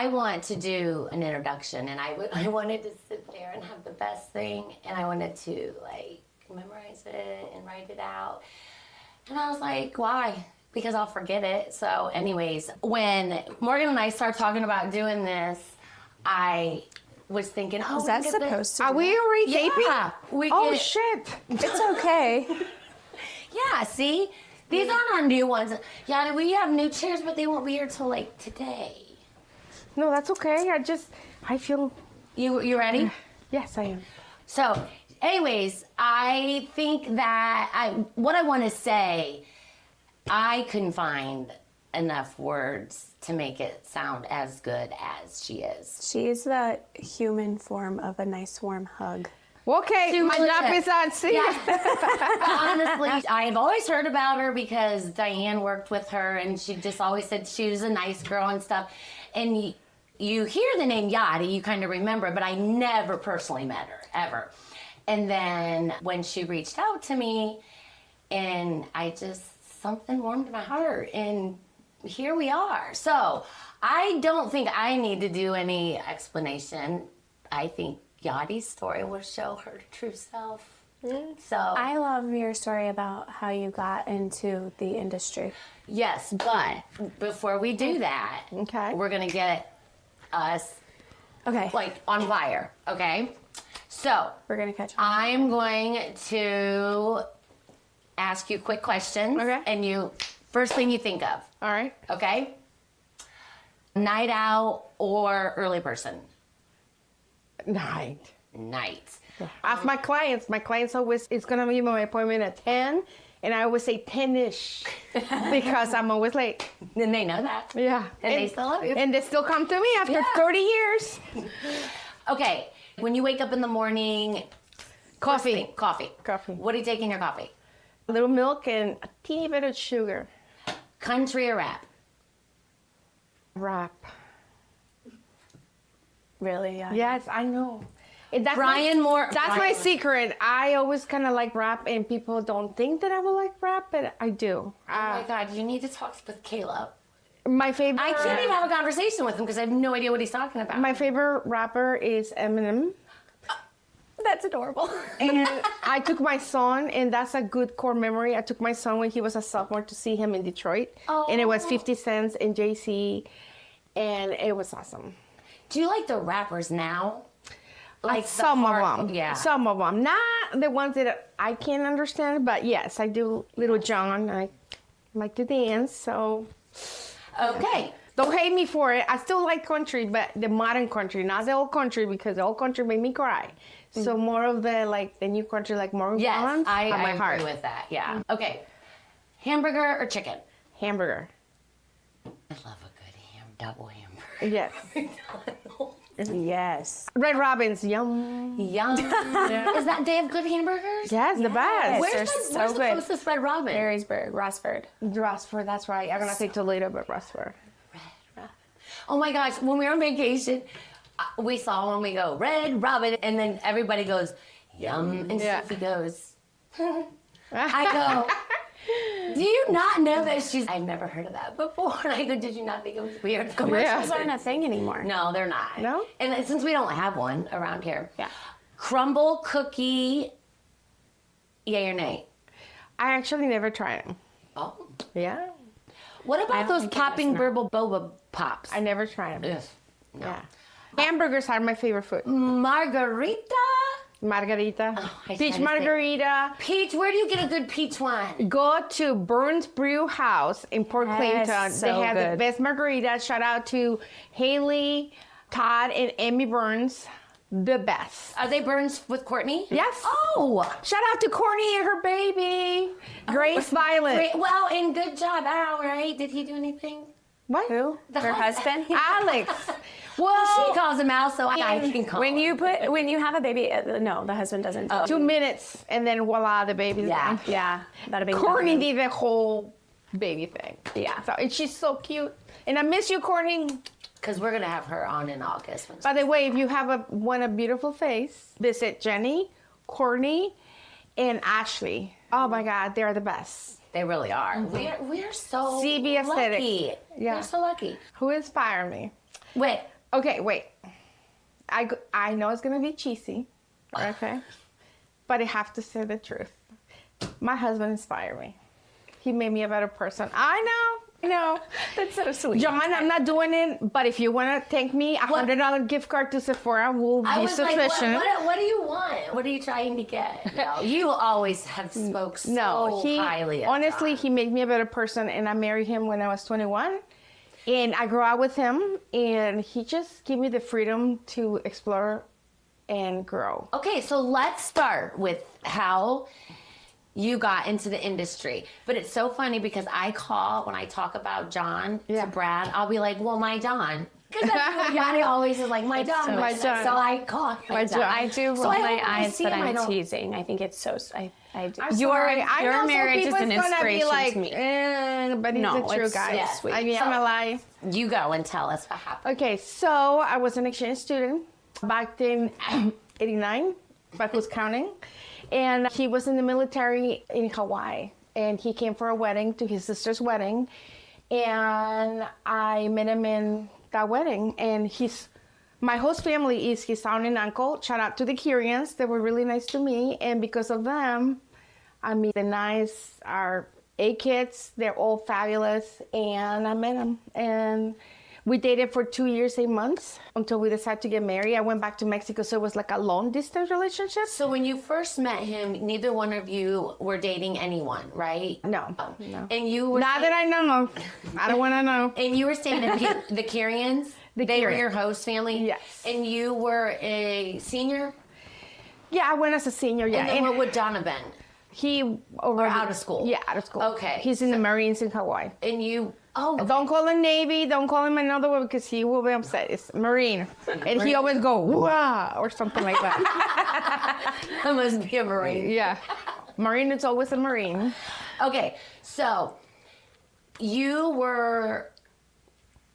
I want to do an introduction, and I wanted to sit there and have the best thing, and I wanted to like memorize it and write it out. And I was like, why? Because I'll forget it. So anyways, when Morgan and I started talking about doing this, I was thinking, oh, is that supposed to be? Are we already taping? Yeah. Shit. It's okay. Yeah, see? These aren't our new ones. Yeah, we have new chairs, but they won't be here till like today. No, that's okay. I feel... You ready? Yes, I am. So, anyways, I think that what I want to say, I couldn't find enough words to make it sound as good as she is. She's the human form of a nice warm hug. Okay, my job is on. See ya. Honestly, I have always heard about her because Diane worked with her, and she just always said she was a nice girl and stuff. And you hear the name Yadi, you kind of remember, but I never personally met her, ever. And then when she reached out to me, and something warmed my heart, and here we are. So I don't think I need to do any explanation. I think Yadi's story will show her true self. So I love your story about how you got into the industry. yes, but before we do that, Okay. we're gonna get us Okay. like on fire. Okay, so We're going to catch up. I'm going to ask you quick questions. Okay. And you first thing you think of. All right. Okay. Night out or early person? Night. Night. Ask my clients always, it's going to be my appointment at 10, and I always say 10-ish because I'm always late. And they know that. Yeah. And they still love you. And they still come to me after Yeah. 30 years. Okay. When you wake up in the morning, Coffee. Coffee. Coffee. What do you take in your coffee? A little milk and a teeny bit of sugar. Country or rap? Rap. Really? Yeah. Yes, I know. And that's Brian Moore. That's my Brian- secret. I always kind of like rap, and people don't think that I will like rap, but I do. Oh my God, you need to talk with Caleb. My favorite. I can't even have a conversation with him because I have no idea what he's talking about. My favorite rapper is Eminem. That's adorable. And I took my son, and that's a good core memory. I took my son when he was a sophomore to see him in Detroit. And it was 50 Cent and JC, and it was awesome. Do you like the rappers now? Like the Some of hard- them. Yeah. Some of them. Not the ones that I can't understand, but yes, I do Little John. I like to dance, so Okay. don't hate me for it. I still like country, but the modern country, not the old country, because the old country made me cry. So more of the new country, like Morgan Yes, Wallen, I on my agree heart. with that. Yeah. Okay. Hamburger or chicken? Hamburger. I love a good double hamburger. Yes. Yes. Red Robin's, yum. Yum. Is that they have good hamburgers? Yes, the best. Where's They're the, so where's the good. closest Red Robin? Marysburg, Rossford. Rossford, that's right. I'm gonna say Toledo, but Rossford. Oh my gosh, when we were on vacation, we saw one, we go, Red Robin, and then everybody goes, yum, and Yeah. Sophie goes, I go, do you not know that she's, I've never heard of that before. And I go, did you not think it was weird? Commercials Yeah. aren't a thing anymore. No, they're not. No? And then, since we don't have one around here. Yeah. Crumble cookie, yay or nay? I actually never tried them. Oh. Yeah. What I about don't those think it popping was burble boba pops? I never tried them. Ugh. No. Yeah. Hamburgers are my favorite food. Margarita? Margarita. Oh, I Peach tried to say- margarita. Peach, where do you get a good peach one? Go to Burns Brew House in Port Yes, Clinton. so They have the good. best margarita. Shout out to Haley, Todd, and Amy Burns. The best. Are they Burns with Courtney? Yes. Oh! Shout out to Courtney and her baby. Grace Violet. Great. Well, and good job, Al, right? Did he do anything? What? Who? Her husband? Alex. She Well, calls him Al, so I can call When him. when you have a baby, no, the husband doesn't. 2 minutes, and then voila, the baby's Yeah. gone. Yeah, that'd be Courtney did the whole baby thing. Yeah. So, and she's so cute. And I miss you, Courtney. Because we're going to have her on in August. By the way, if you have want a beautiful face, visit Jenny, Courtney, and Ashley. Oh my God, they're the best. They really are. We're so CB Aesthetics. lucky. Yeah. We're so lucky. Who inspired me? Wait. Okay, wait. I know it's gonna be cheesy, okay, but I have to say the truth. My husband inspired me. He made me a better person. I know. That's so sweet. John, I'm not doing it, but if you want to thank me, $100 gift card to Sephora will I be was sufficient. like, what do you want? What are you trying to get? No, you always have spoke so highly of honestly, John. he made me a better person, and I married him when I was 21. And I grew up with him, and he just gave me the freedom to explore and grow. Okay, so let's start with how you got into the industry. But it's so funny because when I talk about John to Brad, I'll be like, well, my John. Because Yadi always is like, my John, my John. So I call him my John. I do roll I my hope I eyes, see but him, I I'm don't- teasing. I think it's so. I do. I'm Your sorry. I know some marriage is people's an gonna be inspiration like, to me. but he's No, a true it's guy. yeah. sweet. I mean, I'm a lie. You go and tell us what happened. Okay, so I was an exchange student back in '89, back who's counting. And he was in the military in Hawaii. And he came for a wedding, to his sister's wedding. And I met him in that wedding. And my host family is his aunt and uncle. Shout out to the Kyrians. They were really nice to me. And because of them, I meet the nice, our 8 kids. They're all fabulous. And I met him. And we dated for 2 years, 8 months until we decided to get married. I went back to Mexico, so it was like a long distance relationship. So when you first met him, neither one of you were dating anyone, right? No. And you were Not that I know of. I don't want to know. And you were staying at the Kyrians? They were Kyrians. your host family? Yes. And you were a senior? Yeah, I went as a senior. Yeah, And then what would Donovan? he already out of school? Yeah, out of school. Okay. He's in the Marines in Hawaii. And you, Don't call him Navy. Don't call him another one because he will be upset. It's Marine, and he always go wah or something like that. that must be a Marine. Yeah, Marine is always a Marine. Okay, so you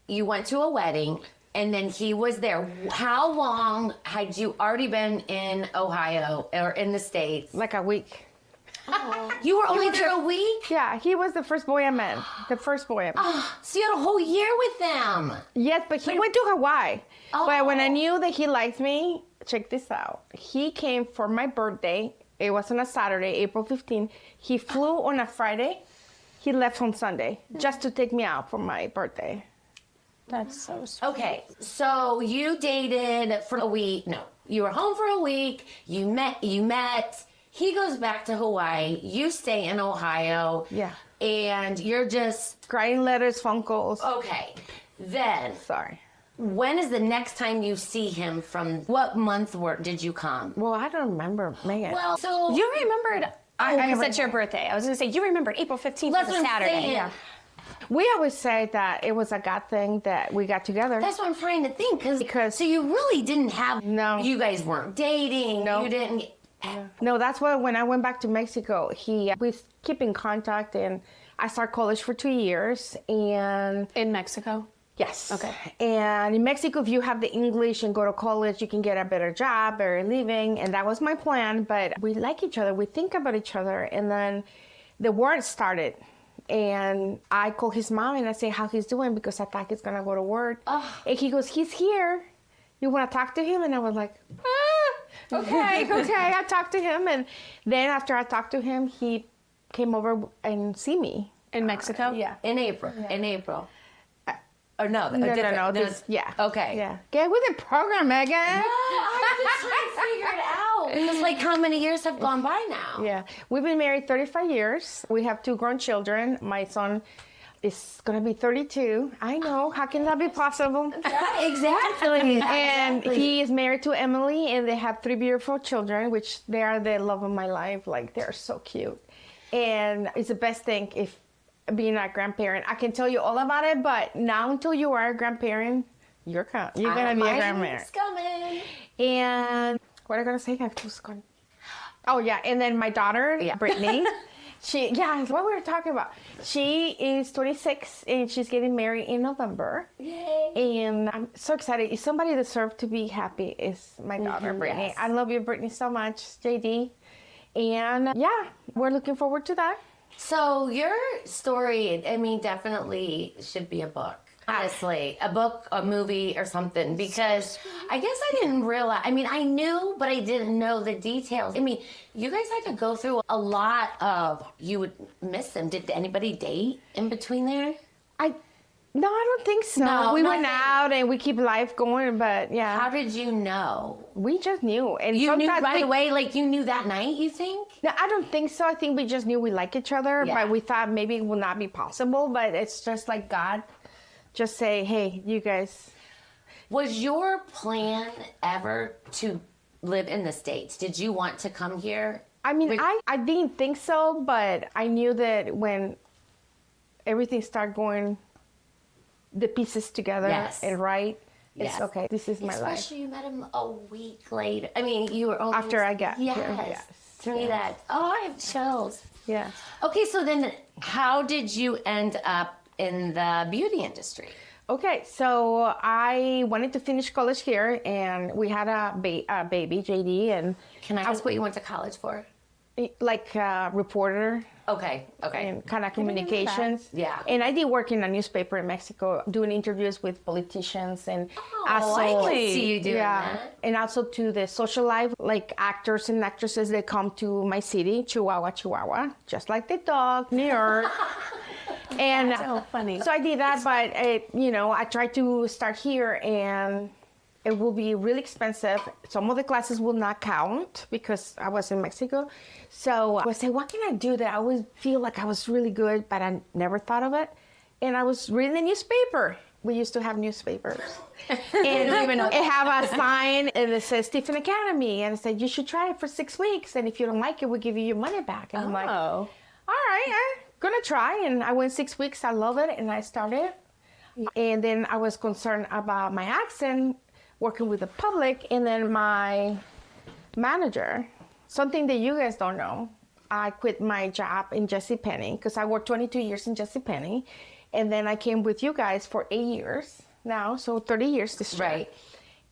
went to a wedding and then he was there. How long had you already been in Ohio or in the States? Like a week. You were only there a week? Yeah, he was the first boy I met. The first boy I met. So you had a whole year with them. Yes, but he went to Hawaii. Oh. But when I knew that he liked me, check this out. He came for my birthday. It was on a Saturday, April 15th. He flew on a Friday. He left on Sunday just to take me out for my birthday. That's so sweet. Okay, so you dated for a week. No, you were home for a week. You met. He goes back to Hawaii. You stay in Ohio. Yeah. And you're just, Writing letters, phone calls. okay. Then, Sorry. when is the next time you see him from, what month did you come? Well, I don't remember, Megan. Well, so You remembered. I said your birthday. I was going to say you remembered April 15th that's was what a I'm Saturday. saying. Yeah. we always say that it was a God thing that we got together. That's what I'm trying to think. Because- So you really didn't have, No. You guys weren't dating. No. You didn't. No, that's why when I went back to Mexico, we keep in contact, and I started college for 2 years, and In Mexico. yes. Okay. And in Mexico, if you have the English and go to college, you can get a better job, better living, and that was my plan. But we like each other, we think about each other, and then the war started. And I call his mom and I say how he's doing because I thought he's gonna go to work. And he goes, he's here. You wanna talk to him? And I was like, okay. I talked to him, and then after I talked to him, he came over and see me. In Mexico? Yeah. In April. In April. Or no, No. Yeah. Okay. Yeah. Get with the program, Megan. I'm just trying to figure it out. It's like how many years have gone by now? Yeah. We've been married 35 years. We have 2 grown children. My son is going to be 32. I know. How can that be possible? Exactly. And he is married to Emily, and they have 3 beautiful children, which they are the love of my life. Like, they're so cute. And it's the best thing if being a grandparent. I can tell you all about it, but now until you are a grandparent, you're going to be a grandparent. It's coming. And what am I going to say? I was going. Oh, yeah. And then my daughter, Brittany. What we were talking about. She is 26 and she's getting married in November. Yay. And I'm so excited. If somebody deserves to be happy, is my daughter, Brittany. yes. I love you, Brittany, so much, JD. And we're looking forward to that. So your story, I mean, definitely should be a book. Honestly, a book, a movie, or something, because I guess I didn't realize. I mean, I knew, but I didn't know the details. I mean, you guys had to go through a lot of. You would miss them. Did anybody date in between there? No, I don't think so. No, we went nothing. out and we keep life going, but yeah. How did you know? We just knew. And You knew sometimes right away, like you knew that night, you think? No, I don't think so. I think we just knew we like each other, Yeah. but we thought maybe it would not be possible. But it's just like God just say, hey, you guys. Was your plan ever to live in the States? Did you want to come here? I mean, I didn't think so, but I knew that when everything started going, the pieces together Yes. and right, Yes. it's okay. This is my life. Especially you met him a week later. I mean, you were only... After I got yes. here, yes. To me, that... Oh, I have chills. Yeah. Okay, so then how did you end up in the beauty industry? Okay, so I wanted to finish college here, and we had a baby, JD, and Can I ask what you went to college for? like a reporter Okay. and kind of didn't know that. communications. Yeah. And I did work in a newspaper in Mexico, doing interviews with politicians and Oh, I can see you doing that. And also to the social life, like actors and actresses that come to my city, Chihuahua, just like the dog, New York. And So funny. So I did that, but I tried to start here, and it will be really expensive. Some of the classes will not count because I was in Mexico. So I was saying, what can I do that I always feel like I was really good, but I never thought of it. And I was reading the newspaper. We used to have newspapers. And it have a sign and it says Stephen Academy. And it said, you should try it for 6 weeks. And if you don't like it, we'll give you your money back. And I'm like, all right, I'm gonna try. And I went 6 weeks. I love it. And I started. And then I was concerned about my accent, working with the public. And then my manager, something that you guys don't know, I quit my job in JCPenney because I worked 22 years in JCPenney. And then I came with you guys for 8 years now, so 30 years this year. Right.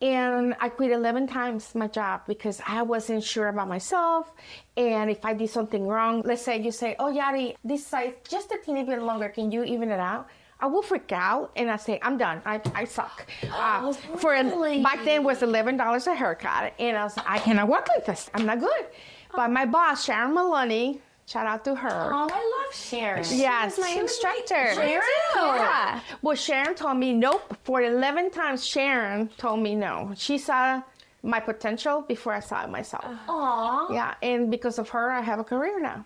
And I quit 11 times my job because I wasn't sure about myself. And if I did something wrong, let's say you say, oh, Yadi, this size just a teeny bit longer, can you even it out? I will freak out and I say, I'm done. I suck. Really? Back then was $11 a haircut. And I was like, I cannot work like this. I'm not good. But my boss, Sharon Maloney, shout out to her. Oh, I love Sharon. Yes. my instructor. Sharon? Yeah. Well, Sharon told me nope. For 11 times, Sharon told me no. She saw my potential before I saw it myself. Aw. Yeah, and because of her, I have a career now.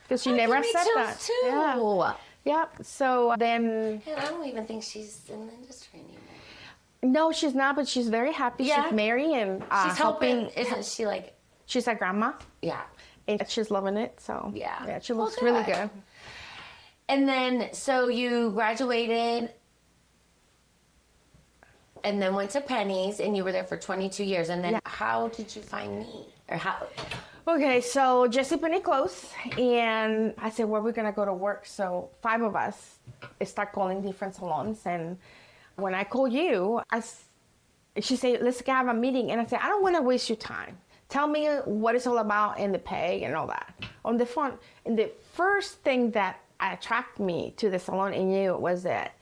Because she never Give me said chills, that. Too. Yeah. Yeah. So then, And I don't even think she's in the industry anymore. no, she's not, but she's very happy. Yeah. She's married and She's helping. Isn't she like? She's a grandma, Yeah. and she's loving it. So Yeah. she Well, looks really good. good. And then, so you graduated, and then went to Pennies, and you were there for 22 years. And then, Yeah. how did you find me? Or how? Okay, so JCPenney closed, and I said, where are we gonna go to work? So 5 of us start calling different salons, and when I call you, she said, let's have a meeting, and I said, I don't want to waste your time. Tell me what it's all about and the pay and all that. On the phone, and the first thing that attracted me to the salon and you was that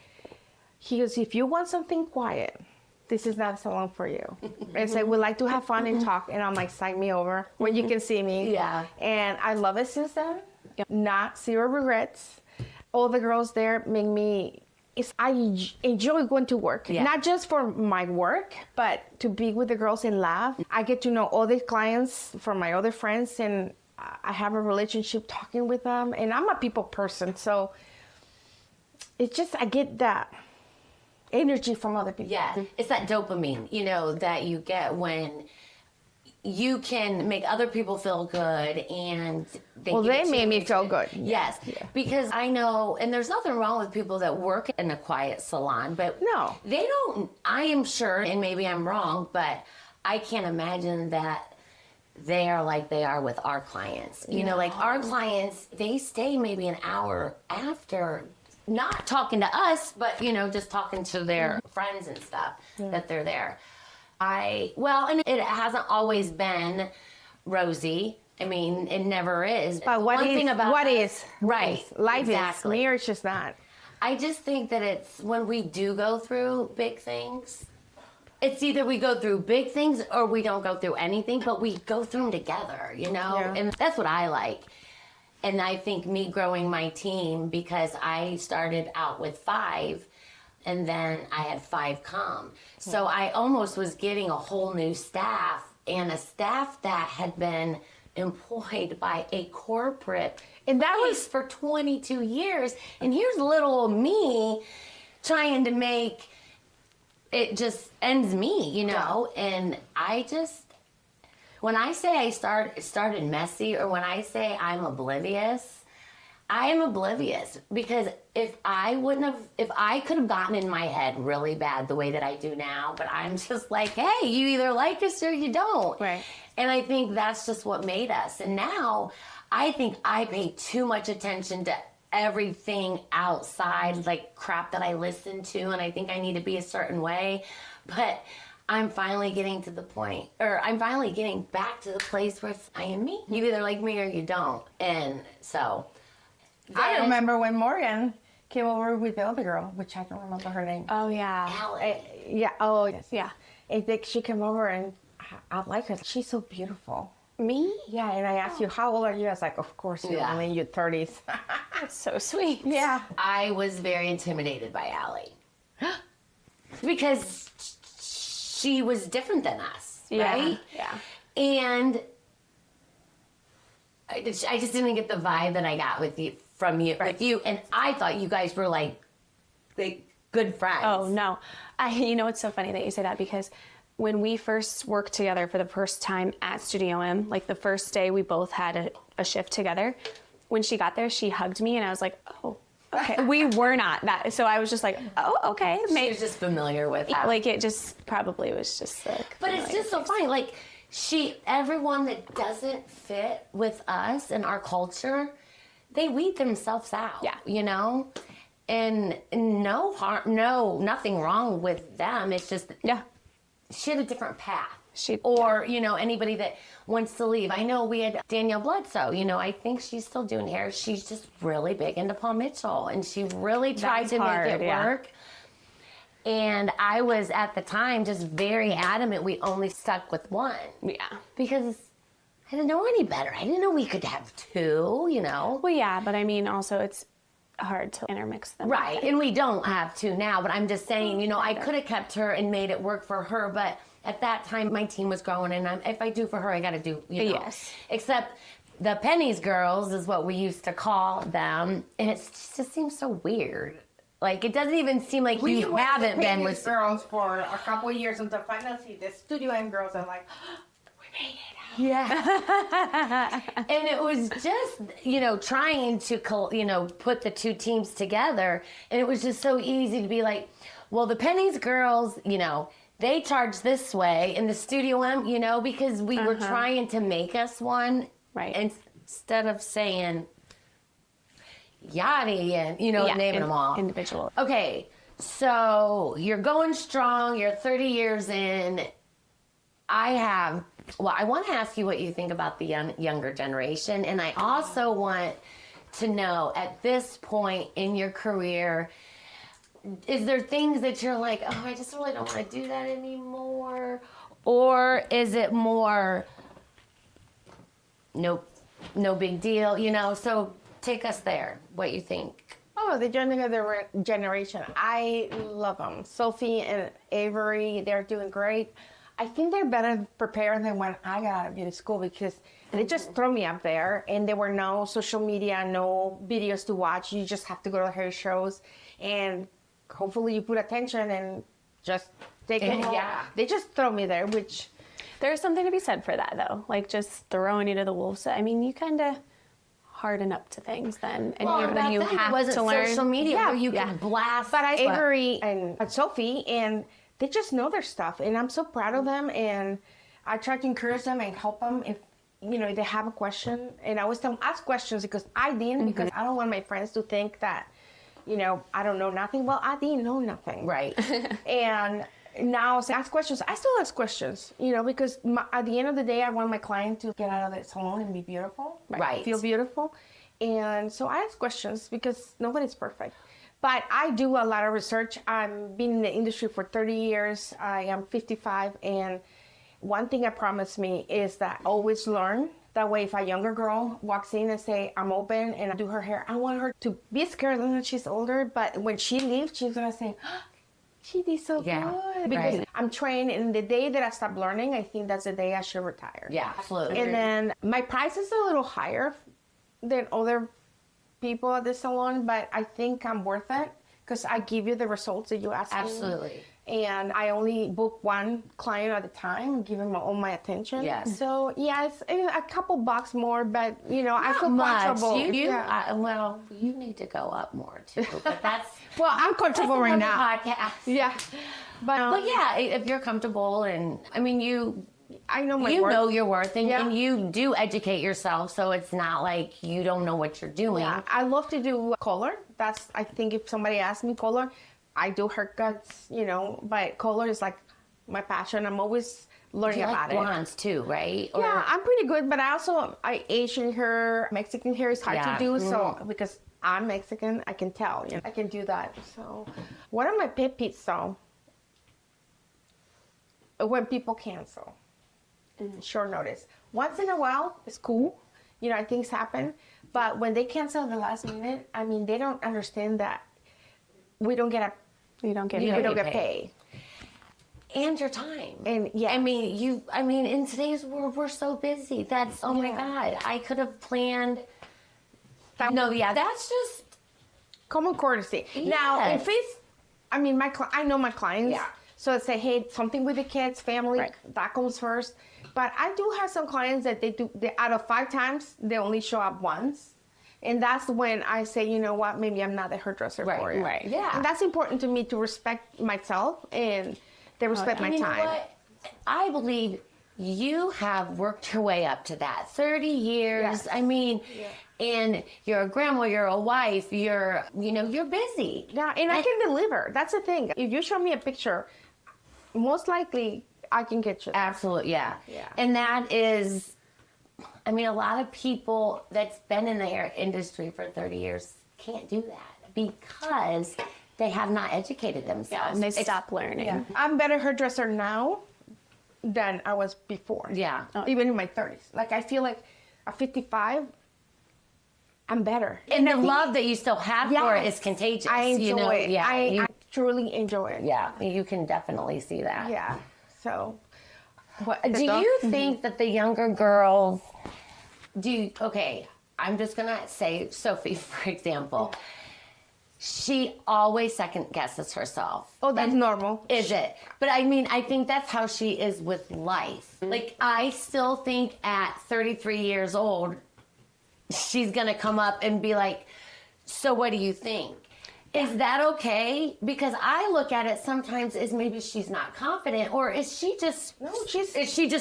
he goes, if you want something quiet, this is not a salon for you. And say, we like to have fun and talk. And I'm like, sign me over when you can see me. Yeah. And I love it since then. Not zero regrets. All the girls there make me, I enjoy going to work. Yeah. Not just for my work, but to be with the girls and laugh. I get to know all the clients from my other friends, and I have a relationship talking with them. And I'm a people person, so it's just, I get that energy from other people. Yeah, it's that dopamine, that you get when you can make other people feel good, and They made me feel good. Yes, because I know, and there's nothing wrong with people that work in a quiet salon, but No. they don't. I am sure, and maybe I'm wrong, but I can't imagine that they are like they are with our clients. Like our clients, they stay maybe an hour after. Not talking to us, but just talking to their friends and stuff that they're there. And it hasn't always been rosy. I mean, it never is. But what One is, thing about what us- is, right? life exactly. is, marriage is not. I just think that it's when we do go through big things, it's either we go through big things or we don't go through anything, but we go through them together, you know? Yeah. And that's what I like. And I think me growing my team, because I started out with 5 and then I had 5 come. So I almost was getting a whole new staff, and a staff that had been employed by a corporate, And that place for 22 years. And here's little old me trying to make it just ends me, you know? And I just, when I say I started messy, or when I say I'm oblivious, I am oblivious, because if I could have gotten in my head really bad the way that I do now, but I'm just like, hey, you either like us or you don't. Right. And I think that's just what made us. And now I think I pay too much attention to everything outside, like crap that I listen to, and I think I need to be a certain way. But I'm finally getting to the point, or I'm finally getting back to the place where I am me. You either like me or you don't. And so I then- remember when Morgan came over with the other girl, which I don't remember her name. Oh yeah. Allie. Yeah. Oh, yes. Yeah. And then she came over, and I like her. She's so beautiful. Me? Yeah. And I asked you, how old are you? I was like, of course, you're Yeah. only in your 30s. That's so sweet. Yeah. I was very intimidated by Allie because she was different than us, right? Yeah. And I just didn't get the vibe that I got with you with you, and I thought you guys were like good friends. Oh no. You know, it's so funny that you say that, because when we first worked together for the first time at Studio M, like the first day we both had a shift together, when she got there, she hugged me and I was like, oh, okay. We were not that. So I was just like, oh, okay. She was just familiar with that. Like it just probably was just like. But it's just so funny. Like everyone that doesn't fit with us and our culture, they weed themselves out. Yeah. You know? And no harm, nothing wrong with them. It's just, Yeah. she had a different path. Or, you know, anybody that wants to leave. I know we had Danielle Bledsoe, you know, I think she's still doing hair. She's just really big into Paul Mitchell, and she really tried to make it work. And I was at the time just very adamant we only stuck with one. Yeah. Because I didn't know any better. I didn't know we could have 2, you know. Well, yeah, but I mean, also it's hard to intermix them. Right, and we don't have 2 now, but I'm just saying, you know, I could have kept her and made it work for her, but at that time my team was growing, and if I do for her, I got to do, you know. Yes. Except the Pennies girls is what we used to call them, and it just seems so weird. Like, it doesn't even seem like you haven't been with girls for a couple of years until finally the Studio M girls are like, we made it out. Yeah. And it was just, you know, trying to, you know, put the 2 teams together. And it was just so easy to be like, well, the Pennies girls, you know, they charge this way. And the Studio M, you know, because we were trying to make us one. Right. Instead of saying Yadi and, you know, naming them all. Individual. Okay. So you're going strong. You're 30 years in. I want to ask you what you think about the younger generation. And I also want to know, at this point in your career, is there things that you're like, oh, I just really don't want to do that anymore? Or is it more, nope, no big deal, you know? So take us there, what you think. Oh, the younger generation, I love them. Sophie and Avery, they're doing great. I think they're better prepared than when I got out of beauty school, because they just threw me up there and there were no social media, no videos to watch. You just have to go to hair shows and hopefully you put attention and just take it home. Yeah. They just throw me there, which... There's something to be said for that, though. Like, just throwing you to the wolves. I mean, you kind of harden up to things then. And you have to learn. Social media where you can blast. But Avery and Sophie, and they just know their stuff, and I'm so proud of them. And I try to encourage them and help them if, you know, if they have a question. And I always tell them, ask questions, because I didn't, because I don't want my friends to think that, you know, I don't know nothing. Well, I didn't know nothing. Right. And now I ask questions. I still ask questions, you know, because at the end of the day, I want my client to get out of the salon and be beautiful. Right. Feel beautiful. And so I ask questions because nobody's perfect. But I do a lot of research. I've been in the industry for 30 years. I am 55. And one thing I promise me is that I always learn. That way, if a younger girl walks in and say, I'm open and I do her hair, I want her to be scared when she's older. But when she leaves, she's going to say, oh, she did so good. Because I'm trained, and the day that I stop learning, I think that's the day I should retire. Yeah, absolutely. And then my price is a little higher than other people at the salon, but I think I'm worth it because I give you the results that you ask me. Absolutely. And I only book one client at a time, give him all my attention. Yes. So yeah, it's a couple bucks more, but you know, I feel Much. comfortable. Well, you need to go up more too. But that's Well, I'm comfortable right another now. podcast. Yeah. But yeah, if you're comfortable, and I mean, I know my you worth. know your worth, and, Yeah. and you do educate yourself, so it's not like you don't know what you're doing. Yeah, I love to do color. That's, I think if somebody asks me color, I do haircuts, you know, but color is like my passion. I'm always learning You about like it. blondes too, right? Yeah, I'm pretty good, but I Asian hair, Mexican hair is hard Yeah. to do. So because I'm Mexican, I can tell, you know, I can do that. So one of my pet peeves though, when people cancel, short notice. Once in a while, it's cool. You know, things happen. But when they cancel at the last minute, I mean, they don't understand that we don't get You don't get You paid. we don't get get paid. And your time. And yeah, I mean, in today's world, we're so busy. That's, oh my Yeah. God, I could have planned. That- No, yeah, that's just, common courtesy. Now, Yes. if it's, I mean, I know my clients. Yeah. So I say, hey, something with the kids, family, Right. that comes first. But I do have some clients that out of 5 times, they only show up once. And that's when I say, you know what, maybe I'm not the hairdresser Right, for you. right. Yeah. And that's important to me to respect myself and they respect my and you know time. what? I believe you have worked your way up to that. 30 years. Yes. I mean, and you're a grandma, you're a wife, you're busy. Yeah, and I can deliver. That's the thing. If you show me a picture, most likely I can get you that. Absolutely, yeah. Yeah. And that is, I mean, a lot of people that's been in the hair industry for 30 years can't do that because they have not educated themselves. And they stop learning. Yeah. I'm better hairdresser now than I was before. Yeah. Even in my 30s. Like, I feel like at 55, I'm better. And the love that you still have for it is contagious. I enjoy it. Yeah, I truly enjoy it. yeah, you can definitely see that. Yeah. So, what, Do you think that the younger girls okay, I'm just gonna say Sophie, for example. She always second guesses herself. Oh, that's normal. Is it? But I mean, I think that's how she is with life. Like, I still think at 33 years old, she's gonna come up and be like, so what do you think? Is that okay? Because I look at it sometimes as maybe she's not confident, or is she just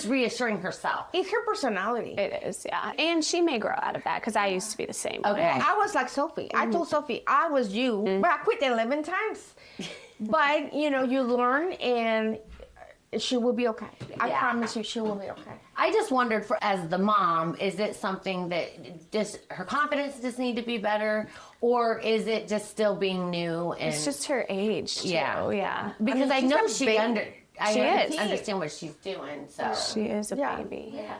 reassuring herself? It's her personality. It is, yeah. And she may grow out of that because I used to be the same Okay. way. I was like Sophie. I told Sophie I was you, but I quit 11 times. But, you know, you learn and she will be okay. I Yeah. promise you she will be okay. I just wondered, as the mom, is it something that just her confidence just need to be better, or is it just still being new? And It's just her age, too. Yeah. Yeah. because I, she's know a she baby. I She is. understand what she's doing. So She is a Yeah. baby. yeah,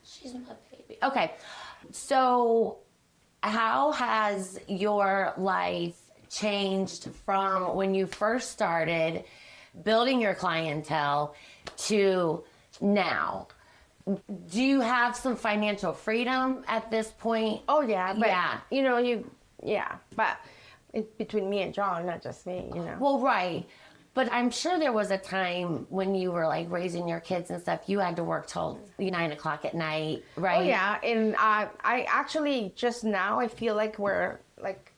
she's a baby. Okay, so how has your life changed from when you first started building your clientele to now? Do you have some financial freedom at this point? Oh, yeah. But, Yeah. you know, but it's between me and John, not just me, you know. Well, right. But I'm sure there was a time when you were like raising your kids and stuff, you had to work till 9 o'clock at night, right? Oh, yeah. And I actually just now I feel like we're like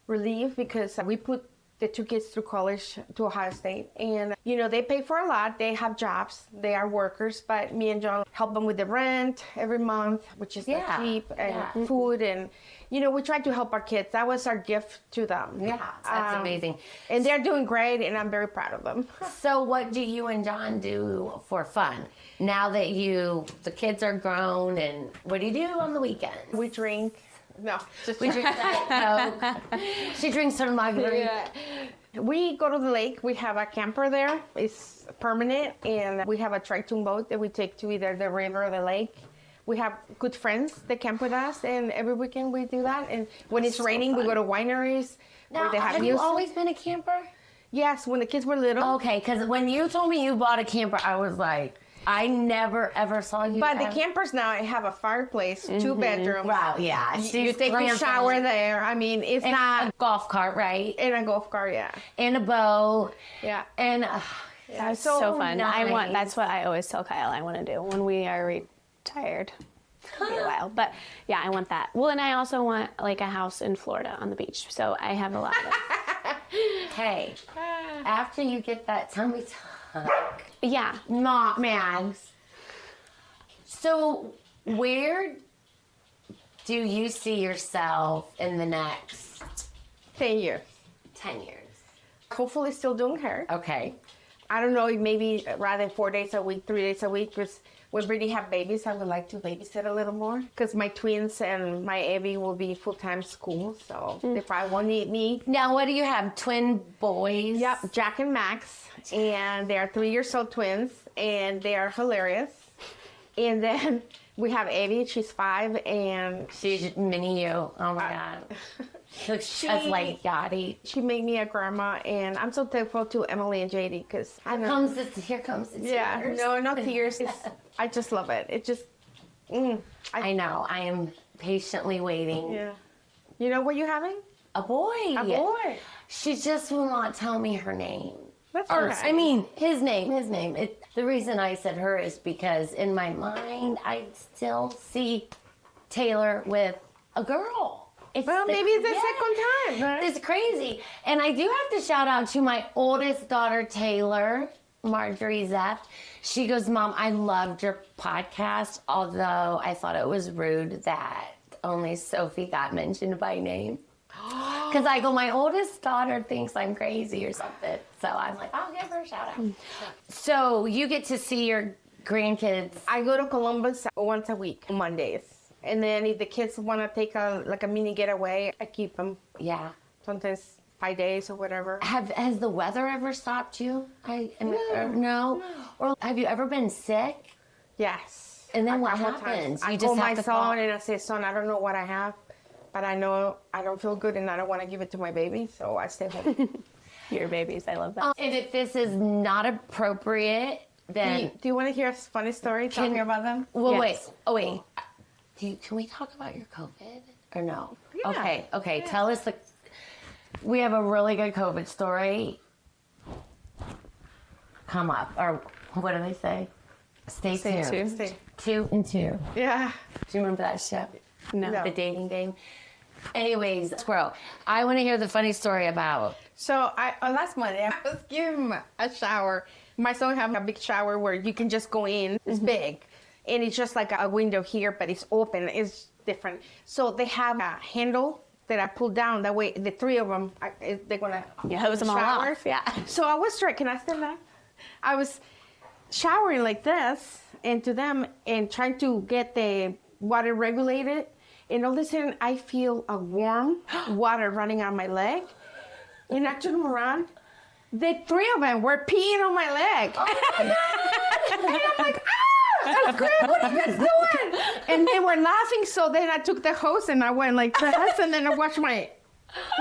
relieved because we put the 2 kids through college to Ohio State. And, you know, they pay for a lot. They have jobs. They are workers. But me and John help them with the rent every month, which is Yeah. not cheap, and Yeah. food. And, you know, we try to help our kids. That was our gift to them. Yeah, that's amazing. And they're doing great, and I'm very proud of them. So what do you and John do for fun? Now that the kids are grown, and what do you do on the weekends? We drink. No, just We drink Diet Coke. She drinks her margarita. Yeah. We go to the lake. We have a camper there. It's permanent, and we have a triton boat that we take to either the river or the lake. We have good friends that camp with us, and every weekend we do that. And when it's raining, we go to wineries where Now, they have have music. you always been a camper? Yes, when the kids were little. Okay, because when you told me you bought a camper, I was like, I never ever saw you. But the have- campers now have a fireplace, 2 bedrooms. Wow, yeah. You take a shower there. I mean, it's And not a golf cart, right? in a golf cart, yeah. And a boat. Yeah. And That's so fun. nice. That's what I always tell Kyle I want to do when we are retired. It'll be a while, but yeah, I want that. Well, and I also want like a house in Florida on the beach. So I have a lot of it. Hey, after you get that tummy tuck, Yeah. not Max. So, where do you see yourself in the next 10 years. 10 years? Hopefully still doing hair. Okay. I don't know, maybe rather than 4 days a week, 3 days a week, because when Brittany have babies, I would like to babysit a little more. Because my twins and my Abby will be full-time school, so they probably won't need me. Now, what do you have? Twin boys? Yep, Jack and Max, and they are 3-year-old twins, and they are hilarious. And then we have Abby, she's 5, and She's mini you. Oh my God. She looks just like Yadi. she made me a grandma, and I'm so thankful to Emily and JD, because I know. Here comes the Yeah, tears. no, not tears. I just love it. It just, I know. I am patiently waiting. yeah. You know what you're having? A boy. A boy. She just will not tell me her name. That's Or, okay. I mean, his name. The reason I said her is because in my mind, I still see Taylor with a girl. Well, maybe it's the second time. Right? It's crazy. And I do have to shout out to my oldest daughter, Taylor, Marjorie Zeff. She goes, Mom, I loved your podcast, although I thought it was rude that only Sophie got mentioned by name. Because I go, my oldest daughter thinks I'm crazy or something. So I'm like, I'll give her a shout out. So you get to see your grandkids. I go to Columbus once a week, Mondays. And then if the kids want to take a mini getaway, I keep them. Yeah. Sometimes 5 days or whatever. Has the weather ever stopped you? No. Or have you ever been sick? Yes. And then A what couple times. happens? I You call just have my to son fall- and I say, son, I don't know what I have, but I know I don't feel good and I don't want to give it to my baby, so I stay home. Your babies. I love that. And if this is not appropriate, then Do you want to hear a funny story? Tell me about them. well, Yes. wait. Oh, wait. Can we talk about your COVID or no? Yeah. Okay. Tell us we have a really good COVID story. Come up, or what do they say? Stay tuned. tuned. Stay. 2 and 2. Yeah. Do you remember that show? No. No. The dating game. Anyways, Squirrel, I want to hear the funny story about. So last Monday, I was giving him a shower. My son have a big shower where you can just go in. It's big. And it's just like a window here, but it's open. It's different. So they have a handle that I pull down. That way, the 3 of them, they're going to You hose them all off. Yeah. So I was trying, can I stand up? I was showering like this into them and trying to get the water regulated. And all of a sudden, I feel a warm water running on my leg. And I turn them around. The 3 of them were peeing on my leg. And I'm like, that's great. What are you guys doing? And they were laughing. So then I took the hose and I went like this. And then I washed my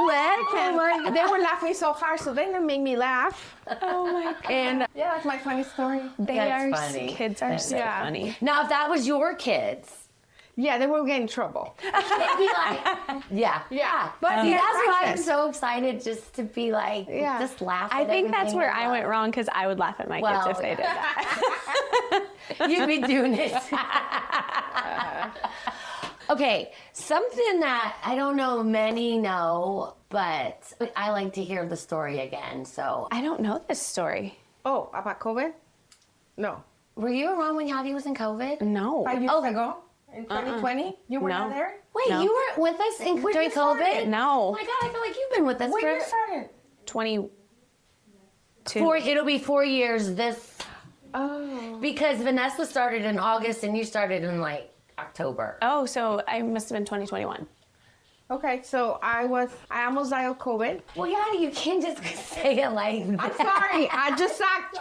leg. And they were laughing so hard. So then it made me laugh. Oh my God. And yeah, that's my funny story. That's funny. Kids are so Yeah. funny. Now, if that was your kids, Yeah, they were getting in trouble. it'd be like, yeah. But See, yeah, that's why I'm practice. so excited just to be like, Yeah. just laugh. I at think that's everything where and I went love. wrong because I would laugh at my Well, kids if they did that. You'd be doing it. Okay, something that I don't know many know, but I like to hear the story again. So, I don't know this story. Oh, about COVID? No. were you around when Yadi was in COVID? No. 5 years ago? In 2020? You were No. not there? Wait, No. you weren't with us When during you started? COVID? Oh No. my God, I feel like you've been with us When for you started? 22. It'll be 4 years this, Oh. because Vanessa started in August and you started in like October. Oh, so I must have been 2021. Okay, so I almost died of COVID. Well, yeah, you can't just say it like that. I'm sorry. I just sucked.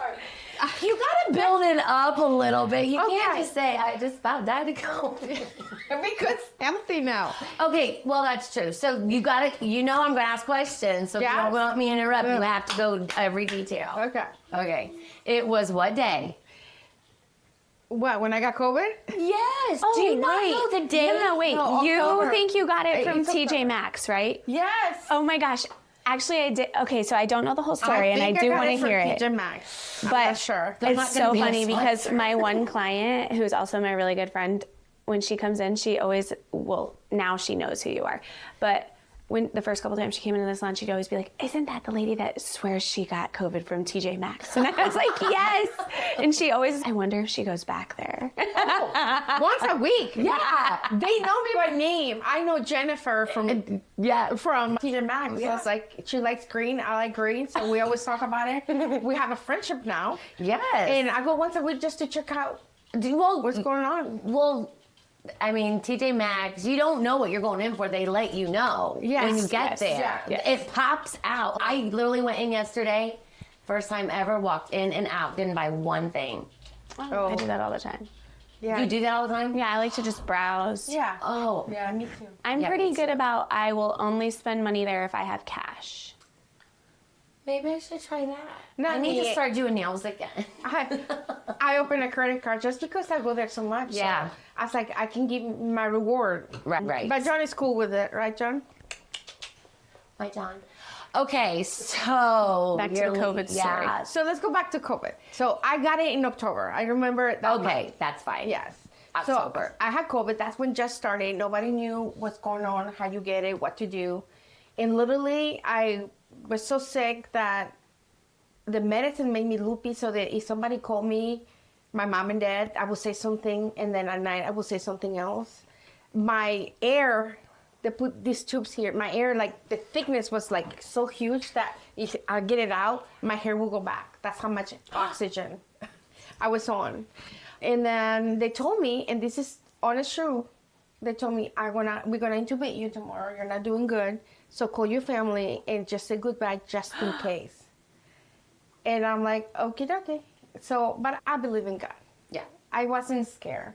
You gotta build it up a little bit. You can't Okay. just say, I just about died of COVID. Because I'm healthy now. Okay, well, that's true. So you gotta, I'm gonna ask questions. So if you Yes. don't want me to interrupt, you have to go every detail. Okay. Okay. It was what day? What, when I got COVID? Yes. Oh, Do you not wait. know the day? No, wait. No, you October. think you got it from It's TJ October. Maxx, right? Yes. Oh my gosh. Actually, I did. Okay, so I don't know the whole story, and I do want to hear it. Maxx. But not sure. They're it's not gonna so be a funny because sponsor. my one client, who's also my really good friend, when she comes in, she always, well, now she knows who you are. But when the first couple times she came into the salon, she'd always be like, "Isn't that the lady that swears she got COVID from TJ Maxx?" And I was like, "Yes." And she always, I wonder if she goes back there. Once a week. Yeah. They know me by name. I know Jennifer from TJ Maxx. So it's like she likes green, I like green, so we always talk about it. We have a friendship now. Yes. And I go once a week just to check out what's going on. Well, I mean, TJ Maxx, you don't know what you're going in for. They let you know Yes, when you get yes, there. yeah. It pops out. I literally went in yesterday, first time ever, walked in and out, didn't buy one thing. Oh, I do that all the time. Yeah. You do that all the time? Yeah, I like to just browse. Yeah. Oh. Yeah, me too. I'm Yeah, pretty me good too. about I will only spend money there if I have cash. Maybe I should try that. Not I need me. to start doing nails again. I opened a credit card just because I go there so much. Yeah. So I was like, I can give my reward. Right. But John is cool with it, right, John? Right, John. Okay, so Back to the COVID story. Yeah. So let's go back to COVID. So I got it in October. I remember that. Okay, month. that's fine. Yes. October. So I had COVID. That's when just started. Nobody knew what's going on, how you get it, what to do. And literally, I was so sick that the medicine made me loopy so that if somebody called me, my mom and dad, I would say something. And then at night, I would say something else. My air, they put these tubes here. My air, like the thickness was like so huge that if I get it out, my hair will go back. That's how much oxygen I was on. And then they told me, and this is honest true, they told me, we're gonna intubate you tomorrow. You're not doing good. So call your family and just say goodbye just in case. And I'm like, okay. So, but I believe in God. Yeah. I wasn't scared.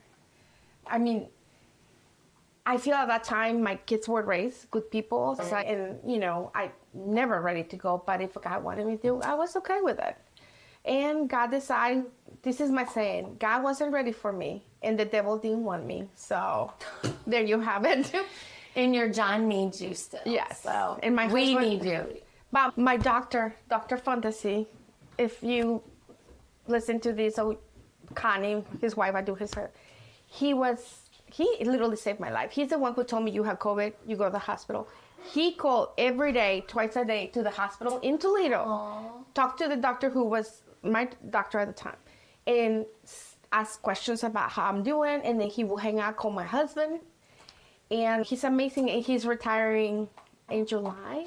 I mean, I feel at that time my kids were raised good people. So, and, I never ready to go. But if God wanted me to, I was okay with it. And God decided, this is my saying, God wasn't ready for me. And the devil didn't want me. So there you have it. And your John needs you still. Yes. So And my we husband- need you. But my doctor, Dr. Fantasy, if you listen to this, Connie, his wife, I do his hair, he literally saved my life. He's the one who told me you have COVID, you go to the hospital. He called every day, twice a day, to the hospital in Toledo. Talked to the doctor who was my doctor at the time, and ask questions about how I'm doing, and then he will hang out, call my husband. And he's amazing, and he's retiring in July.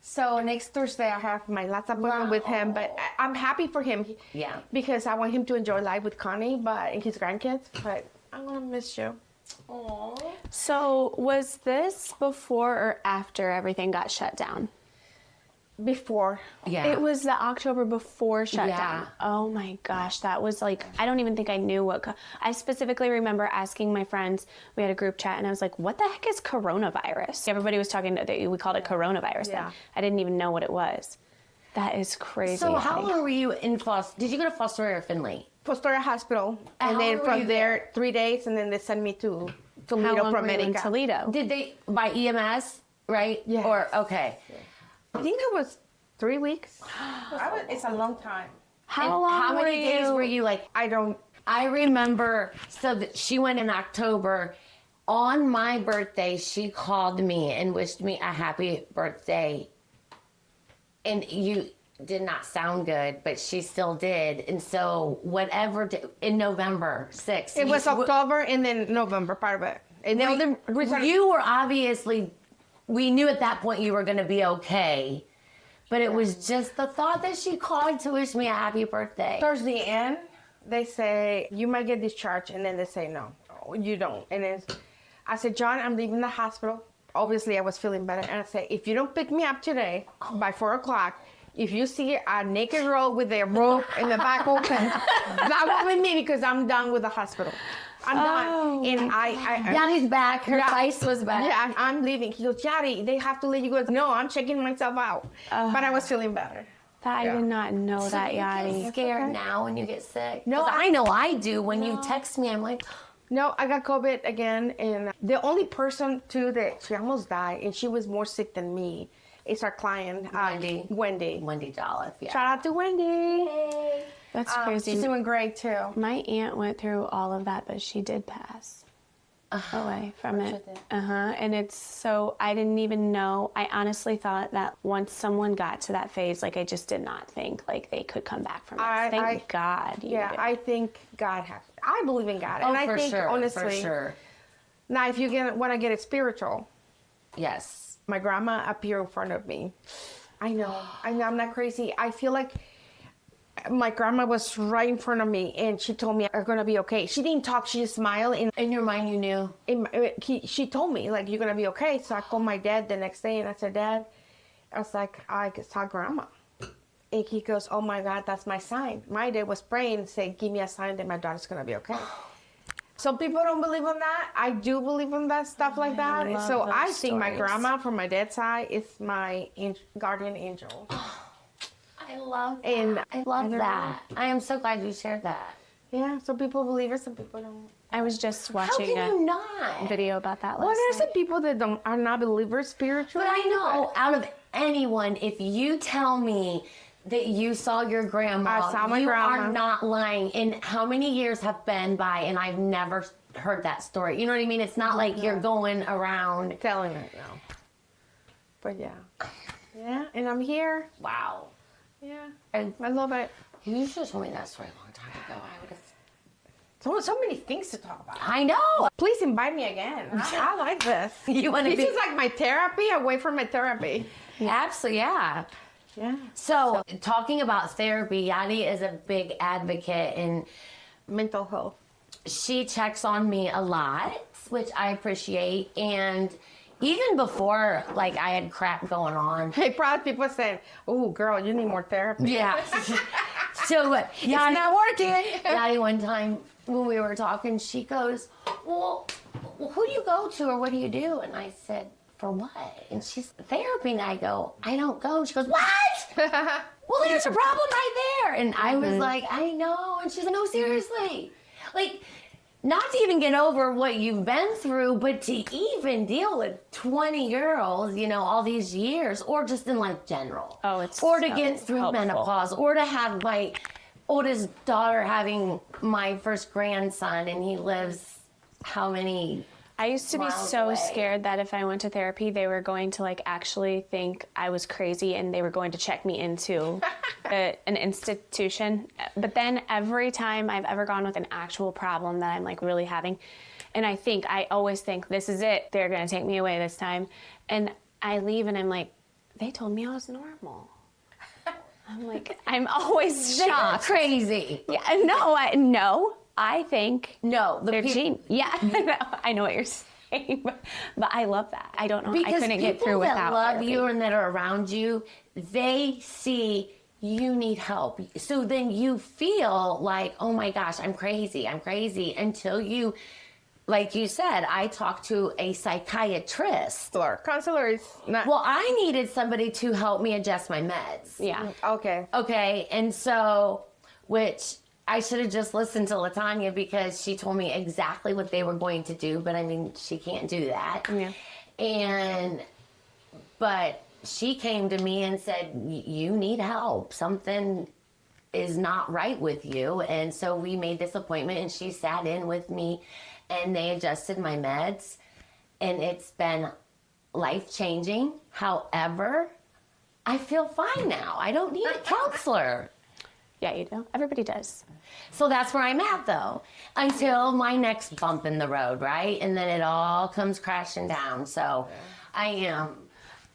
So next Thursday, I have my last appointment with him, but I'm happy for him. Yeah. Because I want him to enjoy life with Connie and his grandkids, but I'm going to miss you. So was this before or after everything got shut down? Before. Yeah. It was the October before shutdown. Yeah. Oh my gosh, that was like, I don't even think I knew what, I specifically remember asking my friends, we had a group chat, and I was like, what the heck is coronavirus? Everybody was talking, we called it coronavirus then. Yeah. I didn't even know what it was. That is crazy. So how Yadi. long were you in Foster? Did you go to Foster or Finley? Fostoria Hospital. How And then long were you from there, 3 days, and then they sent me to How Toledo long were you in ProMedica. Toledo? Did they by EMS, right? Yes. Or okay. I think it was 3 weeks. It's a long time. How And long how many were days you? were you like? I remember. So that she went in October. On my birthday, she called me and wished me a happy birthday. And you did not sound good, but she still did. And so whatever in November 6th. It was October and then November, part of it. And then the reason You were obviously. We knew at that point you were going to be okay. But it was just the thought that she called to wish me a happy birthday. towards the end, they say, you might get discharged. And then they say, no, you don't. And then I said, John, I'm leaving the hospital obviously I was feeling better. And I said, if you don't pick me up today by 4 o'clock, if you see a naked girl with a rope in the back open, that won't be me because I'm done with the hospital. I'm done. And Yadi's back. Her face was back. Yeah, I'm leaving. He goes, Yadi, they have to let you go. No, I'm checking myself out. But I was feeling better. I did not know that, Yadi. Get scared now when you get sick? No, 'Cause I know I do. When you text me, I'm like, No, I got COVID again. And the only person, too, that she almost died, and she was more sick than me, is our client, Wendy. Wendy Jolliffe. Yeah. Shout out to Wendy. That's crazy. She's doing great, too. My aunt went through all of that, but she did pass away from it. And it's so, I didn't even know. I honestly thought that once someone got to that phase, like I just did not think like they could come back from it. Thank God. Yeah, I think God has. I believe in God. And I for think, sure, honestly, for sure. now if you want to get it spiritual, Yes. my grandma appeared in front of me. I know, I'm not crazy. I feel like my grandma was right in front of me, and she told me I'm gonna be okay. She didn't talk; she just smiled. And In your mind, you knew. she told me like, "You're gonna be okay." So I called my dad the next day, and I said, "Dad," I was like, "I saw grandma," and he goes, "Oh my God, that's my sign." My dad was praying and said, "Give me a sign that my daughter's gonna be okay." Some people don't believe in that. I do believe in that stuff like that. love So those I think my stories. grandma from my dad's side is my guardian angel. I love that. And I love that. I am so glad you shared that. Yeah, some people believe it, some people don't. I was just How watching can you a not? video about that last Well, there's night. some people that are not believers spiritually. But I know out of anyone, if you tell me that you saw your grandma, I saw my you grandma. are not lying. And how many years have been by and I've never heard that story? You know what I mean? It's not like you're going around. Telling it now. But yeah. Yeah, and I'm here. Wow. Yeah, And I love it. you should have told me that story a long time ago. I would have. So many things to talk about. I know. Please invite me again. I like this. You want to This be is like my therapy away from my therapy. absolutely, yeah. Yeah. So, talking about therapy, Yadi is a big advocate and Mental health. she checks on me a lot, which I appreciate. And even before, like, I had crap going on. Hey, probably people saying, "Oh, girl, you need more therapy." Yeah. So, It's not working. Yadi, one time when we were talking, she goes, well, who do you go to or what do you do? And I said, for what? And she's, therapy. And I go, I don't go. And she goes, what? Well, there's a problem right there. And I was like, I know. And she's like, no, seriously. Like, not to even get over what you've been through, but to even deal with 20 girls, you know, all these years, or just in life general. Oh, it's or to so get through helpful. menopause, or to have my oldest daughter having my first grandson, and he lives how many? I used to be miles so away. scared that if I went to therapy, they were going to like actually think I was crazy and they were going to check me into an institution. But then every time I've ever gone with an actual problem that I'm like really having, and I always think this is it. They're going to take me away this time. And I leave and I'm like, they told me I was normal. I'm like, I'm always They're shocked. crazy. Yeah, no, I think No, the they're peop- cheap. Yeah, I know what you're saying, but I love that. I don't know. I Because couldn't get people through that without love therapy. you and that are around you, they see you need help. So then you feel like, oh my gosh, I'm crazy until you, like you said, I talked to a psychiatrist. Counselor is not. Well, I needed somebody to help me adjust my meds. Yeah. Okay. Okay, and so, which I should have just listened to LaTanya because she told me exactly what they were going to do, but I mean, she can't do that. Yeah. But she came to me and said, you need help. Something is not right with you. And so we made this appointment and she sat in with me and they adjusted my meds and it's been life-changing. However, I feel fine now. I don't need a counselor. Yeah, you do. Everybody does. So that's where I'm at, though, until my next bump in the road, right? And then it all comes crashing down. So I am.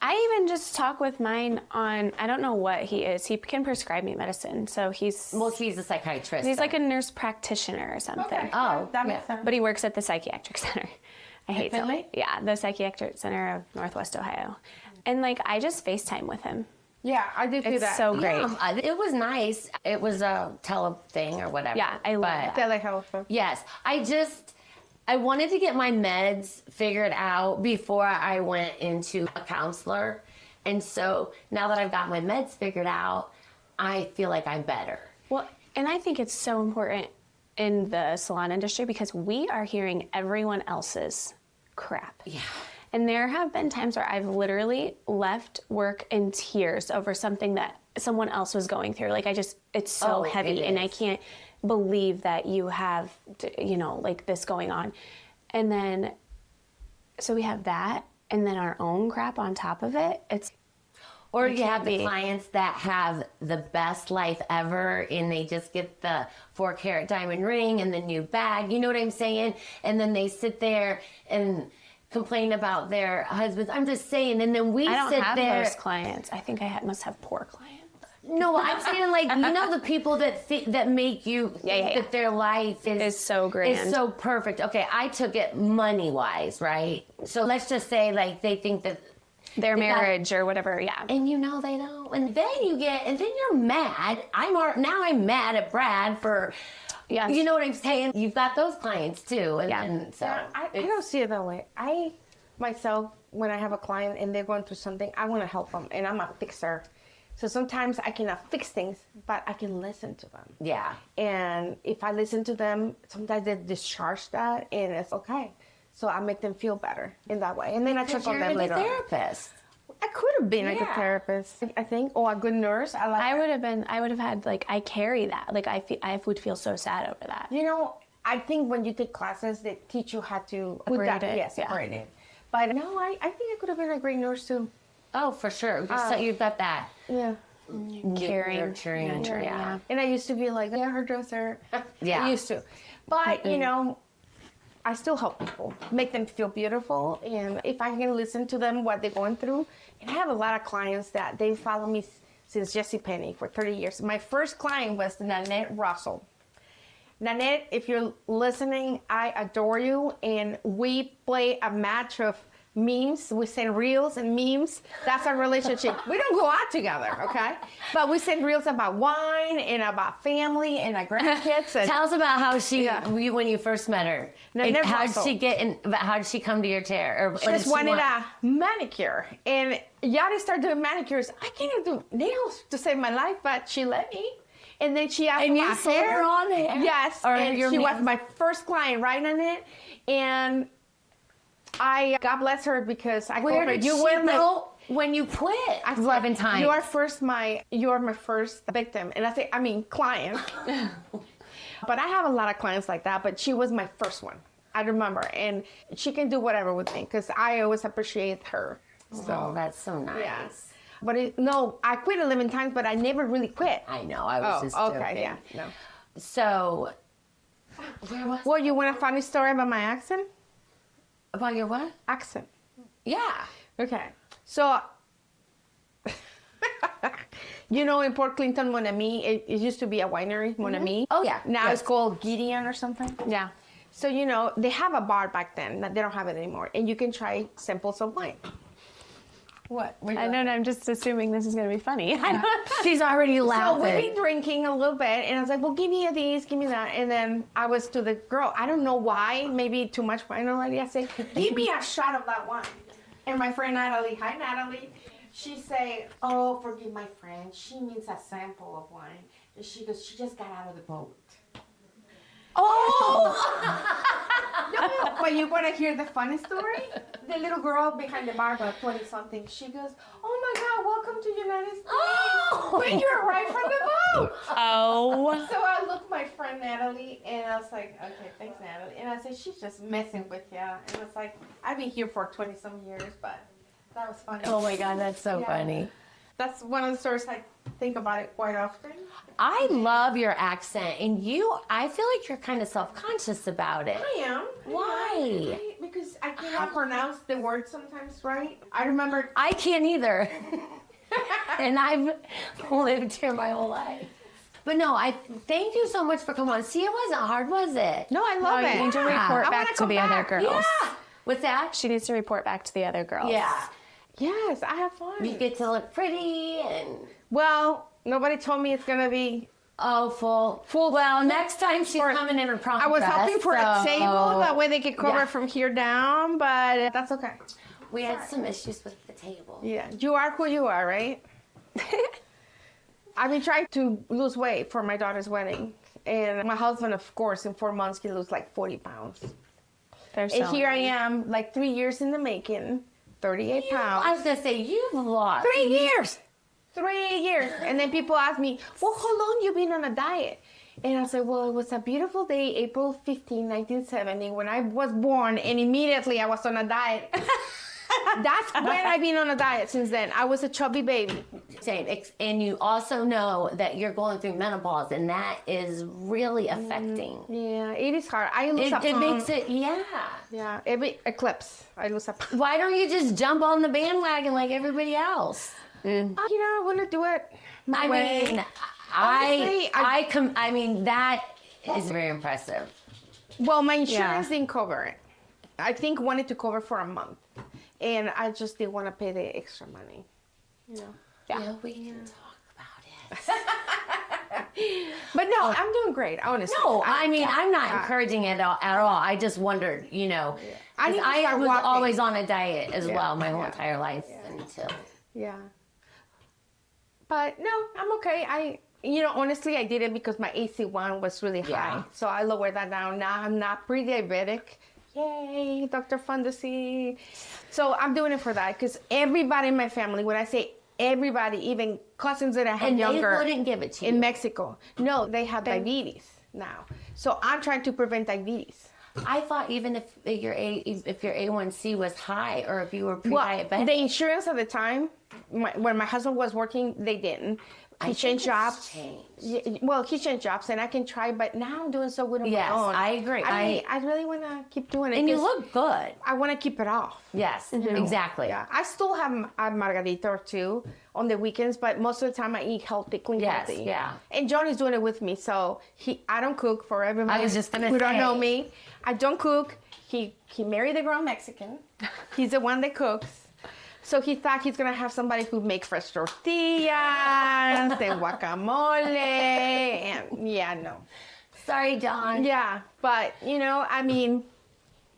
I even just talk with mine on, I don't know what he is. He can prescribe me medicine. So he's Well, he's a psychiatrist. like a nurse practitioner or something. Oh, that yeah. makes sense. But he works at the psychiatric center. I hate to. Finley? Yeah, the Psychiatric Center of Northwest Ohio. And like, I just FaceTime with him. Yeah, I did do It's that. so great. It was nice. It was a tele thing or whatever. Yeah, I love that. Telehealth. Yes, I wanted to get my meds figured out before I went into a counselor. And so now that I've got my meds figured out, I feel like I'm better. Well, and I think it's so important in the salon industry because we are hearing everyone else's crap. Yeah. And there have been times where I've literally left work in tears over something that someone else was going through. Like, it's so heavy, and I can't believe that you have, like this going on. And then, so we have that, and then our own crap on top of it. Or you have the clients that have the best life ever and they just get the 4-carat diamond ring and the new bag. You know what I'm saying? And then they sit there and complain about their husbands. I'm just saying. And then we I don't sit have there. those clients. I think I must have poor clients. No, I'm saying like, the people that make you think that their life is so grand. Is so perfect. Okay, I took it money-wise, right? So let's just say like they think that Their marriage or whatever, yeah. and they don't. And then you're mad. I'm mad at Brad for, Yes. you know what I'm saying? You've got those clients too. And so I don't see it that way. I, myself, when I have a client and they're going through something, I want to help them, and I'm a fixer. So sometimes I cannot fix things, but I can listen to them. yeah. And if I listen to them, sometimes they discharge that, and it's okay. So I make them feel better in that way. And then I check on them later. You're the therapist. I could have been like a therapist, I think, or a good nurse. I would have had, like, I carry that. Like, I would feel so sad over that. I think when you take classes, they teach you how to Separate it, Yes, yeah. separate it. But no, I think I could have been a great nurse too. Oh, for sure. So you've got that. Yeah. Caring. Nurturing. Yeah. And I used to be like, hairdresser. Yeah. I used to. But, I still help people, make them feel beautiful. And if I can listen to them, what they're going through. And I have a lot of clients that they follow me since JCPenney for 30 years. My first client was Nanette Russell. Nanette, if you're listening, I adore you. And we play a match of memes. We send reels and memes. That's our relationship. We don't go out together, okay? But we send reels about wine and about family and our grandkids. And Tell us about how when you first met her. Nanette How Russell. did she come to your chair? Or She just wanted a manicure. And Yadi started doing manicures. I can't do nails to save my life, but she let me. And then she asked And me you my sold hair. her on hair? Yes. Or and your she was nails? my first client right on it. And God bless her, because I Where told her, did you know when you quit? I said, 11 times. You are my first victim. And client. But I have a lot of clients like that, but she was my first one. I remember. And she can do whatever with me because I always appreciate her. So that's so nice. Yeah. But I quit 11 times, but I never really quit. I know. I was just joking. Okay, yeah. No. So, where was Well, you want a funny story about my accent? about your what? Accent. Yeah. Okay. So, in Port Clinton, Mon Ami, it used to be a winery, Mon Ami. Oh, yeah. Now Yes. it's called Gideon or something. Yeah. So, they have a bar back then. They don't have it anymore. And you can try samples of wine. What? I don't know. I'm just assuming this is going to be funny. She's already So laughing. we've been drinking a little bit, and I was like, well, give me these, give me that. And then I was to the girl, I don't know why, maybe too much wine already. I said, give me a shot of that wine. And my friend Natalie, hi Natalie, she say, oh, forgive my friend, she means a sample of wine. And she goes, she just got out of the boat. Oh! No, but you want to hear the funny story? The little girl behind the bar, about 20-something, she goes, oh my God, welcome to United States. Oh! But you're right from the boat. Oh. So I looked my friend Natalie, and I was like, okay, thanks, Natalie. And I said, she's just messing with you. And I was like, I've been here for 20-some years, but that was funny. Oh my God, that's so Yeah. funny. That's one of the stories I think about it quite often. I love your accent, and I feel like you're kind of self-conscious about it. I am. Why? Because I cannot pronounce the word sometimes right. I remember. I can't either. And I've lived here my whole life. But no, I thank you so much for coming on. See, it wasn't hard, was it? No, I love You it. need to Yeah. report I back wanna to come the other back. girls. Yeah. What's that? She needs to report back to the other girls. Yeah. Yes, I have fun. You get to look pretty and Well, nobody told me it's gonna be. full. Well, next time she's coming in her prom I was dress, hoping for a so- table that way they could cover Yeah. from here down, but that's okay. We had some issues with the table. Yeah, you are who you are, right? I've been trying to lose weight for my daughter's wedding, and my husband, of course, in 4 months he lose like 40 pounds. They're And so here I am, like 3 years in the making, 38 pounds. I was gonna say you've lost 3 years. 3 years. And then people ask me, well, how long you been on a diet? And I said, well, it was a beautiful day, April 15, 1970, when I was born, and immediately I was on a diet. That's when I've been on a diet since then. I was a chubby baby. And you also know that you're going through menopause, and that is really affecting. Yeah, it is hard. I lose a It pound. makes it, yeah. Yeah, every eclipse, I lose a pound. Why don't you just jump on the bandwagon like everybody else? You know, I want to do it my I way. mean, Honestly, I mean, that is very impressive. Well, my insurance didn't cover it. I think wanted to cover for a month. And I just didn't want to pay the extra money. You know? Yeah, we can talk about it. But no, I'm doing great, honestly. No, I mean, I'm not encouraging it at all. I just wondered, you know, I need to I start was walking. always on a diet as well my whole entire life until. Yeah. But no, I'm okay. Honestly, I did it because my AC1 was really high. Yeah. So I lowered that down. Now I'm not pre-diabetic. Yay, Dr. Fundesi. So I'm doing it for that because everybody in my family, when I say everybody, even cousins that I have And younger. they wouldn't give it to you. In Mexico. No, they have diabetes now. So I'm trying to prevent diabetes. I thought even if your A1C was high or if you were Well, pre-diabetic. the insurance at the time, when my husband was working, they didn't. He changed jobs. Yeah, well, he changed jobs, and I can try, but now I'm doing so good on Yes, my own. I agree. I really want to keep doing it. And you 'cause look good. I want to keep it off. Yes, exactly. Yeah, I still have a margarita or two on the weekends, but most of the time I eat healthy, clean, Yes, healthy. yeah. And Johnny's doing it with me, so I don't cook for everybody. I was just gonna who don't say. know me. I don't cook. He married a grown Mexican. He's the one that cooks. So he thought he's gonna have somebody who make fresh tortillas and guacamole, and no. Sorry, John. Yeah, but I mean,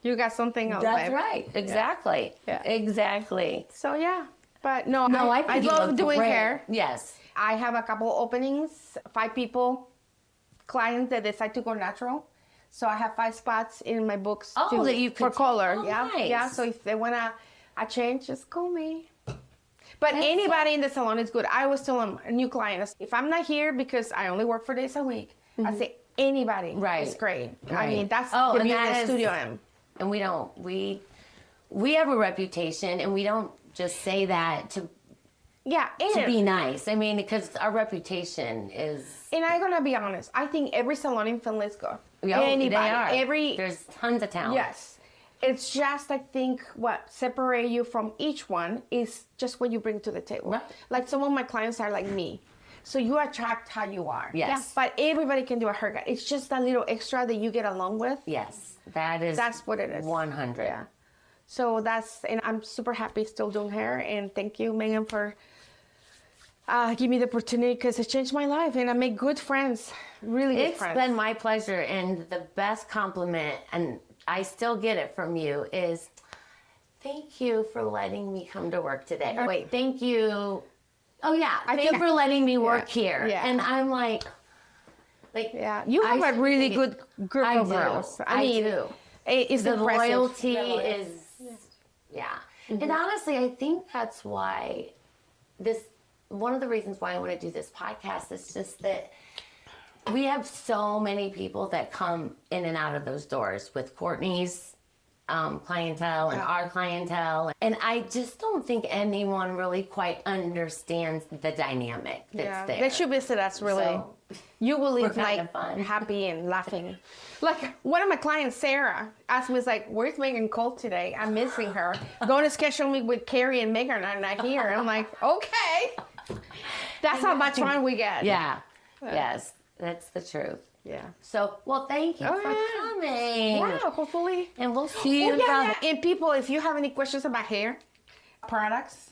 you got something else. That's babe. right. Exactly. Yeah. Exactly. So yeah, but no, No, I I think you love look doing great. hair. Yes. I have a couple openings, 5 people, clients that decide to go natural. So I have 5 spots in my books Oh, that you for could- color. oh, Yeah, nice. yeah. So if they wanna a change, just call me. But anybody in the salon is good. I always tell them, new clients, if I'm not here because I only work 4 days a week, I say anybody Right. is great. I Right. mean, that's Oh, the and beauty that of is- Studio M. And we have a reputation, and we don't just say that to Yeah, and be nice. I mean, because our reputation is. And I'm gonna be honest. I think every salon in Finland is good. Oh, Anybody, they are. every There's tons of talent. yes. It's just I think what separate you from each one is just what you bring to the table. Right. Like some of my clients are like me, so you attract how you are. Yes. Yeah. But everybody can do a haircut. It's just a little extra that you get along with. Yes. That's what it is. 100. Yeah. So and I'm super happy still doing hair, and thank you, Megan, for give me the opportunity because it changed my life, and I make good friends, really good It's friends. been my pleasure, and the best compliment, and I still get it from you, is thank you for letting me come to work today. Wait, thank you. Oh yeah, thank you for letting me work here. Yeah. And I'm like, yeah, you have a really good group of girls. I do. It's The impressive. loyalty is, yeah. And honestly, I think that's why one of the reasons why I want to do this podcast is just that we have so many people that come in and out of those doors with Courtney's clientele and our clientele. And I just don't think anyone really quite understands the dynamic that's there. They should visit us, really. So, you will leave we're kind like of fun. happy and laughing. Like one of my clients, Sarah, asked me, like, where's Megan Cole today? I'm missing her. Going to schedule me with Carrie and Megan, I'm not here. I'm like, okay. That's how much fun we get. Yeah. Yes. That's the truth. Yeah. So, well, thank you Oh, for yeah. coming. Yeah, hopefully. And we'll see you in yeah. about And people, if you have any questions about hair products,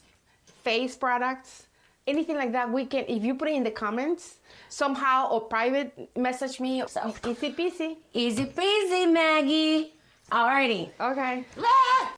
face products, anything like that, we can, if you put it in the comments somehow or private message me. So. Easy peasy. Easy peasy, Maggie. Alrighty. Okay. Ah!